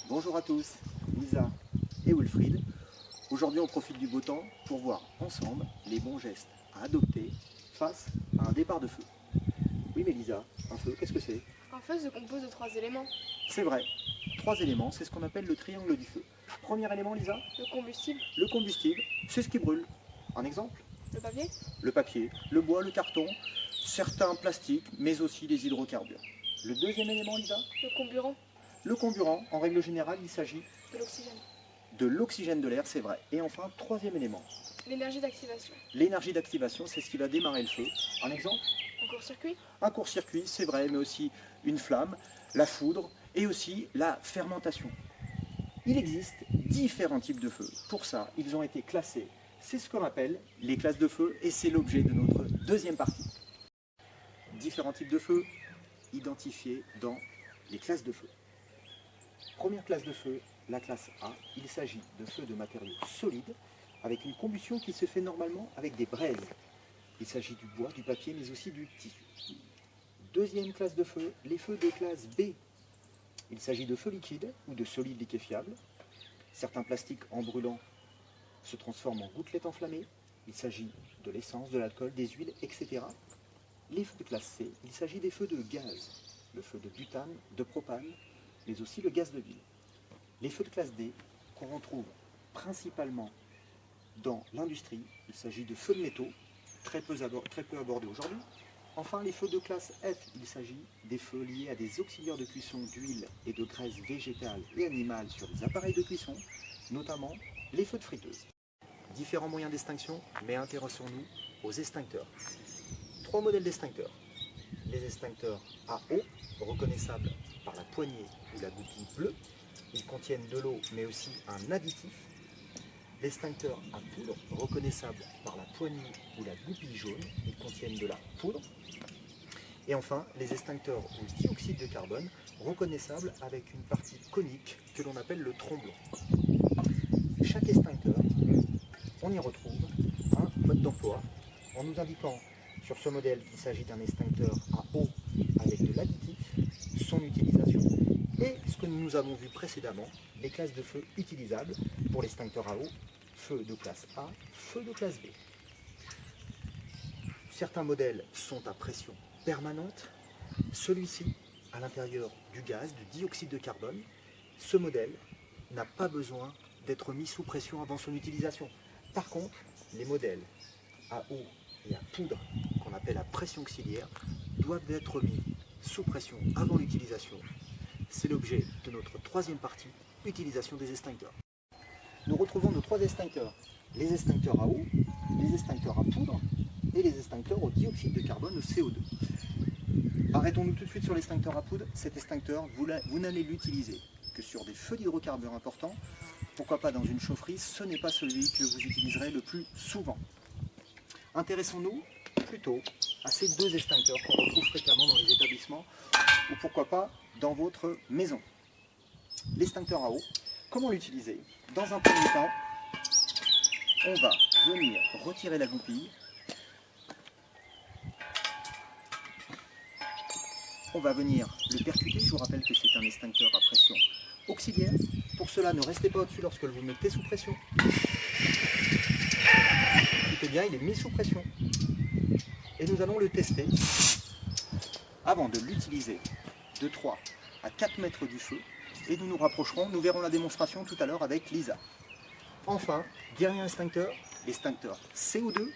Bonjour à tous, Lisa et Wilfried. Aujourd'hui on profite du beau temps pour voir ensemble les bons gestes à adopter face à un départ de feu. Oui mais Lisa, un feu, qu'est-ce que c'est? Un feu se compose de 3 éléments. C'est vrai, 3 éléments, c'est ce qu'on appelle le triangle du feu. Premier élément Lisa, Le combustible, le combustible, c'est ce qui brûle. Un exemple? le papier, Le papier, le bois, le carton, certains plastiques, mais aussi les hydrocarbures. Le deuxième élément Lisa, le comburant, le comburant, en règle générale il s'agit de l'oxygène. de l'oxygène de l'air, c'est vrai. Et enfin, troisième élément, L'énergie d'activation, l'énergie d'activation, c'est ce qui va démarrer le feu. Un exemple? un court-circuit, Un court-circuit, c'est vrai, mais aussi une flamme, la foudre et aussi la fermentation. Il existe différents types de feux. Pour ça, ils ont été classés. C'est ce qu'on appelle les classes de feu et c'est l'objet de notre deuxième partie. Différents types de feux identifiés dans les classes de feu. Première classe de feu, la classe A. Il s'agit de feux de matériaux solides avec une combustion qui se fait normalement avec des braises. Il s'agit du bois, du papier, mais aussi du tissu. Deuxième classe de feu, les feux de classe B. Il s'agit de feux liquides ou de solides liquéfiables. Certains plastiques en brûlant se transforment en gouttelettes enflammées. Il s'agit de l'essence, de l'alcool, des huiles, etc. Les feux de classe C, il s'agit des feux de gaz. Le feu de butane, de propane, mais aussi le gaz de ville. Les feux de classe D, qu'on retrouve principalement dans l'industrie, il s'agit de feux de métaux, très peu abordés aujourd'hui. Enfin, les feux de classe F, il s'agit des feux liés à des auxiliaires de cuisson d'huile et de graisse végétale et animale sur des appareils de cuisson, notamment les feux de friteuse. Différents moyens d'extinction, mais intéressons-nous aux extincteurs. 3 modèles d'extincteurs. Les extincteurs à eau, reconnaissables par la poignée ou la goupille bleue. Ils contiennent de l'eau, mais aussi un additif. L'extincteur à poudre, reconnaissable par la poignée ou la goupille jaune. Ils contiennent de la poudre. Et enfin, les extincteurs au dioxyde de carbone, reconnaissables avec une partie conique que l'on appelle le tromblon. Chaque extincteur, on y retrouve un mode d'emploi en nous indiquant sur ce modèle qu'il s'agit d'un extincteur à eau avec de l'additif, son utilisation et ce que nous avons vu précédemment, les classes de feu utilisables pour l'extincteur à eau, feu de classe A, feu de classe B. Certains modèles sont à pression permanente, celui-ci à l'intérieur du gaz, du dioxyde de carbone. Ce modèle n'a pas besoin d'être mis sous pression avant son utilisation. Par contre, les modèles à eau et à poudre, qu'on appelle à pression auxiliaire, doivent être mis sous pression avant l'utilisation. C'est l'objet de notre troisième partie, utilisation des extincteurs. Nous retrouvons nos 3 extincteurs. Les extincteurs à eau, les extincteurs à poudre et les extincteurs au dioxyde de carbone, au CO2. Arrêtons-nous tout de suite sur l'extincteur à poudre. Cet extincteur, vous n'allez l'utiliser que sur des feux d'hydrocarbures importants. Pourquoi pas dans une chaufferie, ce n'est pas celui que vous utiliserez le plus souvent. Intéressons-nous plutôt à ces 2 extincteurs qu'on retrouve fréquemment dans les établissements ou pourquoi pas dans votre maison. L'extincteur à eau, comment l'utiliser? Dans un premier temps, on va venir retirer la goupille. On va venir le percuter. Je vous rappelle que c'est un extincteur à pression auxiliaire. Pour cela, ne restez pas au-dessus lorsque vous le mettez sous pression. Écoutez bien, il est mis sous pression. Et nous allons le tester avant de l'utiliser de 3 à 4 mètres du feu. Et nous nous rapprocherons, nous verrons la démonstration tout à l'heure avec Lisa. Enfin, dernier extincteur, l'extincteur CO2.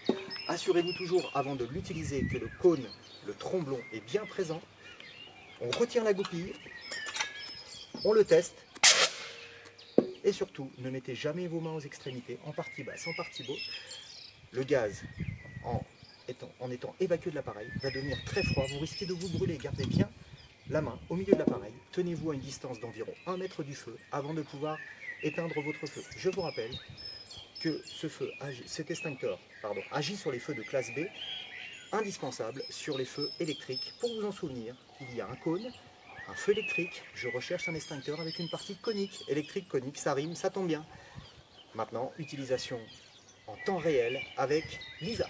Assurez-vous toujours avant de l'utiliser que le cône, le tromblon est bien présent. On retire la goupille, on le teste. Et surtout, ne mettez jamais vos mains aux extrémités, en partie basse, en partie haute. Le gaz, en étant évacué de l'appareil, va devenir très froid. Vous risquez de vous brûler. Gardez bien la main au milieu de l'appareil. Tenez-vous à une distance d'environ 1 mètre du feu avant de pouvoir éteindre votre feu. Je vous rappelle que cet extincteur agit sur les feux de classe B, indispensable sur les feux électriques. Pour vous en souvenir, il y a un cône, un feu électrique. Je recherche un extincteur avec une partie conique. Électrique, conique, ça rime, ça tombe bien. Maintenant, utilisation en temps réel avec Lisa.